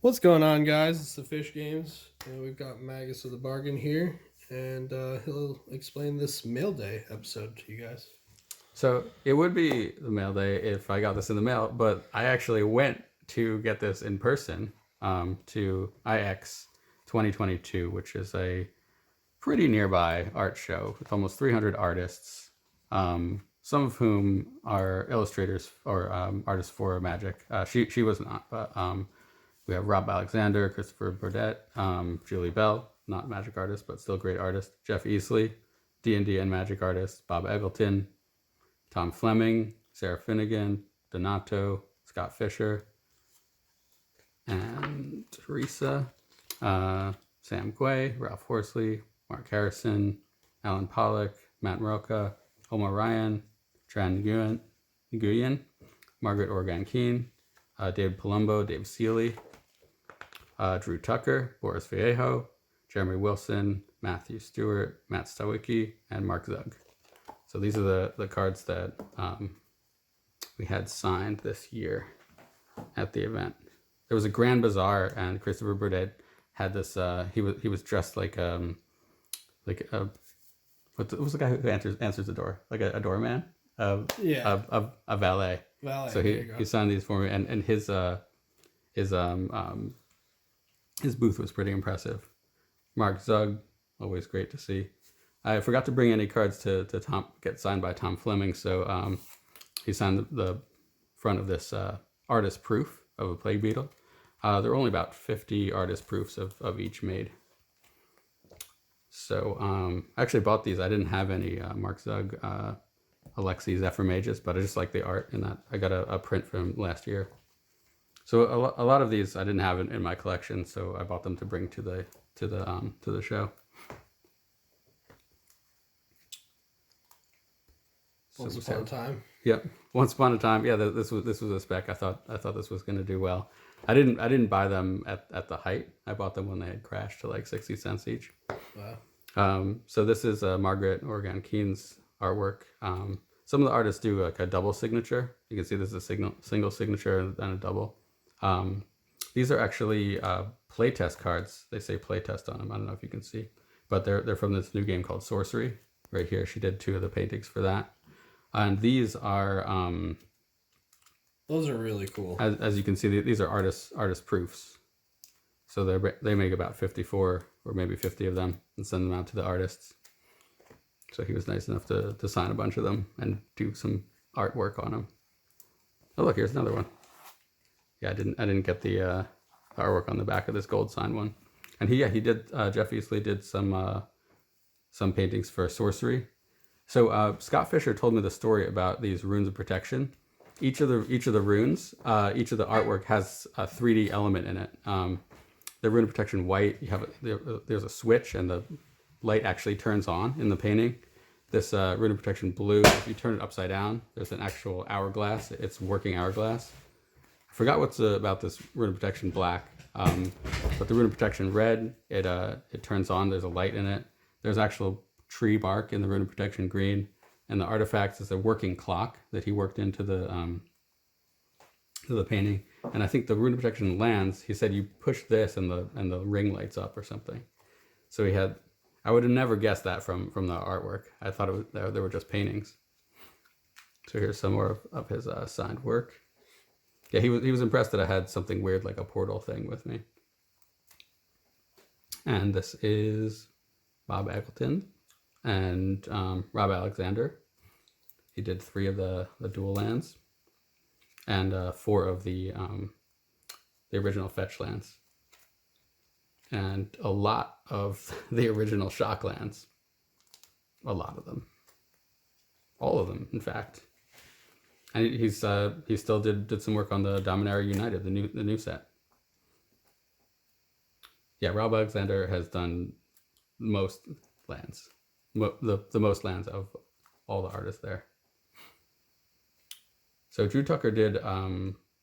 What's going on, guys? It's the Fish Games, and we've got Magus of the Bargain here, and he'll explain this mail day episode to you guys. So it would be the mail day if I got this in the mail, but I actually went to get this in person to IX 2022, which is a pretty nearby art show with almost 300 artists, some of whom are illustrators or artists for Magic. She was not, but we have Rob Alexander, Christopher Burdett, Julie Bell, not Magic artist, but still great artist, Jeff Easley, D&D and Magic artist, Bob Eggleton, Tom Fleming, Sarah Finnegan, Donato, Scott Fisher, and Teresa, Sam Quay, Ralph Horsley, Mark Harrison, Alan Pollock, Matt Moroka, Omar Ryan, Tran Nguyen, Margaret Organ Keene, David Palumbo, Dave Seeley, Drew Tucker, Boris Vallejo, Jeremy Wilson, Matthew Stewart, Matt Stawicki, and Mark Zug. So these are the cards that we had signed this year at the event. There was a grand bazaar, and Christopher Burdett had this. He was dressed like what was the guy who answers the door, like a doorman, a valet. Valet. So he signed these for me, and his booth was pretty impressive. Mark Zug, always great to see. I forgot to bring any cards to Tom, get signed by Tom Fleming, so he signed the front of this artist proof of a plague beetle. There are only about 50 artist proofs of each made. So I actually bought these. I didn't have any Mark Zug Alexi Zephyr Mages, but I just like the art in that. I got a print from last year. So a lot of these I didn't have in my collection, so I bought them to bring to the show. Once upon a time. Yep. Once upon a time. Yeah, this was a spec. I thought this was going to do well. I didn't buy them at the height. I bought them when they had crashed to like 60 cents each. Wow. So this is Margaret Organ Keene's artwork. Some of the artists do like a double signature. You can see this is a single signature and a double. These are actually playtest cards. They say playtest on them. I don't know if you can see, but they're from this new game called Sorcery. Right here, she did 2 of the paintings for that. And these are those are really cool. As you can see, these are artist proofs. So they make about 54 or maybe 50 of them and send them out to the artists. So he was nice enough to sign a bunch of them and do some artwork on them. Oh look, here's another one. Yeah, I didn't get the artwork on the back of this gold sign one. And he did. Jeff Easley did some paintings for Sorcery. So Scott Fisher told me the story about these runes of protection. Each of the runes, each of the artwork has a 3D element in it. The rune of protection white, there's a switch and the light actually turns on in the painting. This rune of protection blue, if you turn it upside down, there's an actual hourglass. It's working hourglass. I forgot what's about this rune of protection black, but the rune of protection red, it turns on. There's a light in it. There's actual tree bark in the rune of protection green, and the artifacts is a working clock that he worked into the painting. And I think the rune of protection lands. He said you push this and the ring lights up or something. So he had. I would have never guessed that from the artwork. I thought they were just paintings. So here's some more of his signed work. Yeah, he was impressed that I had something weird like a portal thing with me. And this is Bob Eggleton and Rob Alexander. He did 3 of the dual lands and 4 of the original fetch lands and a lot of the original shock lands. A lot of them. All of them, in fact. And he still did some work on the Dominaria United, the new set. Yeah, Rob Alexander has done most lands, the most lands of all the artists there. So Drew Tucker did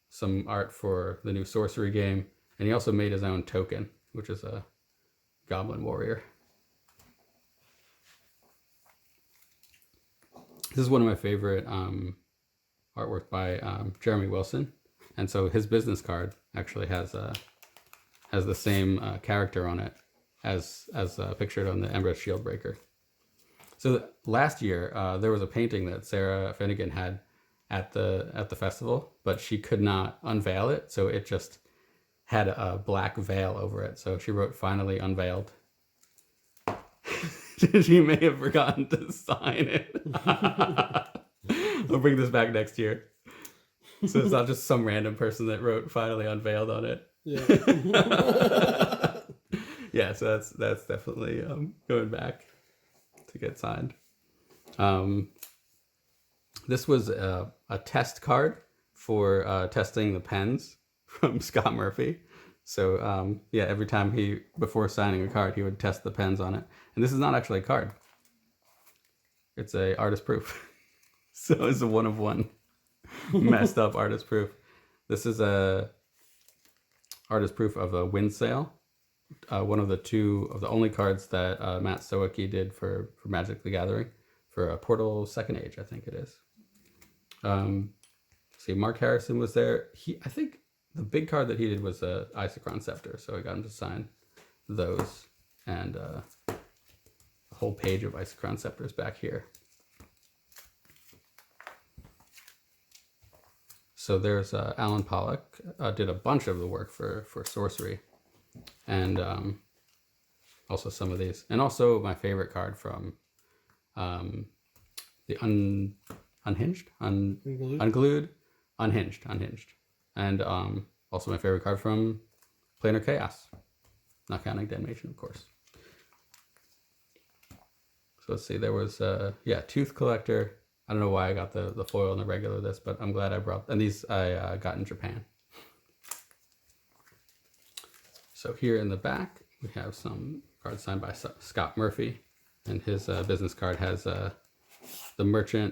some art for the new Sorcery game, and he also made his own token, which is a Goblin Warrior. This is one of my favorite artwork by Jeremy Wilson, and so his business card actually has has the same character on it as pictured on the Embers Shieldbreaker. So last year there was a painting that Sarah Finnegan had at the festival, but she could not unveil it, so it just had a black veil over it. So she wrote "finally unveiled." She may have forgotten to sign it. I'll bring this back next year. So it's not just some random person that wrote "finally unveiled" on it. Yeah. Yeah, so that's definitely going back to get signed. This was a test card for testing the pens from Scott Murphy. So yeah, every time before signing a card, he would test the pens on it. And this is not actually a card. It's a artist proof. So it's a 1 of 1 messed up artist proof. This is a artist proof of a wind sail. One of the only cards that Matt Stoicki did for Magic the Gathering for a Portal Second Age, I think it is. See, Mark Harrison was there. I think the big card that he did was a Isochron Scepter, so I got him to sign those, and a whole page of Isochron Scepters back here. So there's Alan Pollock did a bunch of the work for Sorcery, and also some of these, and also my favorite card from the Unhinged, Unglued, Unhinged, and also my favorite card from Planar Chaos, not counting Damnation, of course. So let's see, there was Tooth Collector. I don't know why I got the foil and the regular of this, but I'm glad I brought, and these I got in Japan. So here in the back, we have some cards signed by Scott Murphy, and his business card has the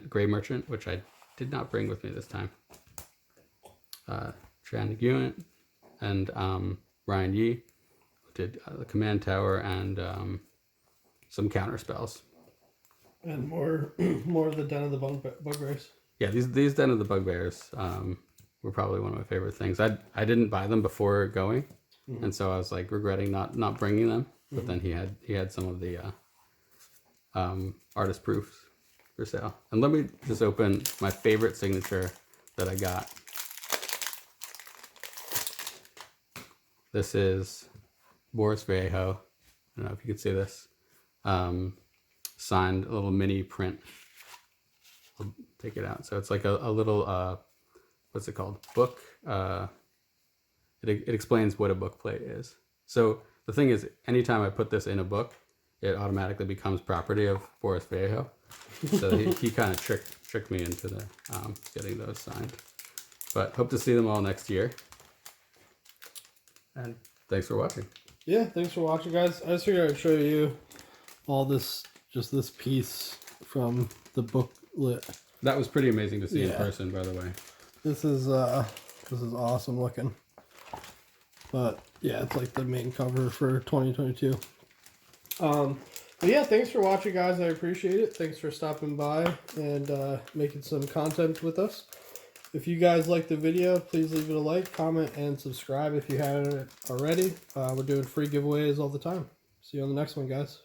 Gray Merchant, which I did not bring with me this time. Tran Nguyen and Ryan Yee did the Command Tower and some counter spells. And more of the Den of the Bugbears. Yeah, these Den of the Bugbears were probably one of my favorite things. I didn't buy them before going, and so I was like regretting not bringing them. But then he had some of the artist proofs for sale. And let me just open my favorite signature that I got. This is Boris Vallejo. I don't know if you can see this. Signed a little mini print. I'll take it out. So it's like a little, what's it called? Book. It explains what a book plate is. So the thing is, anytime I put this in a book, it automatically becomes property of Boris Vallejo. So he kind of tricked me into getting those signed. But hope to see them all next year. And thanks for watching. Yeah, thanks for watching, guys. I just figured I'd show you all this piece from the booklet. That was pretty amazing to see in person, by the way. This is awesome looking. But yeah, it's like the main cover for 2022. But yeah, thanks for watching, guys. I appreciate it. Thanks for stopping by and making some content with us. If you guys like the video, please leave it a like, comment, and subscribe if you haven't already. We're doing free giveaways all the time. See you on the next one, guys.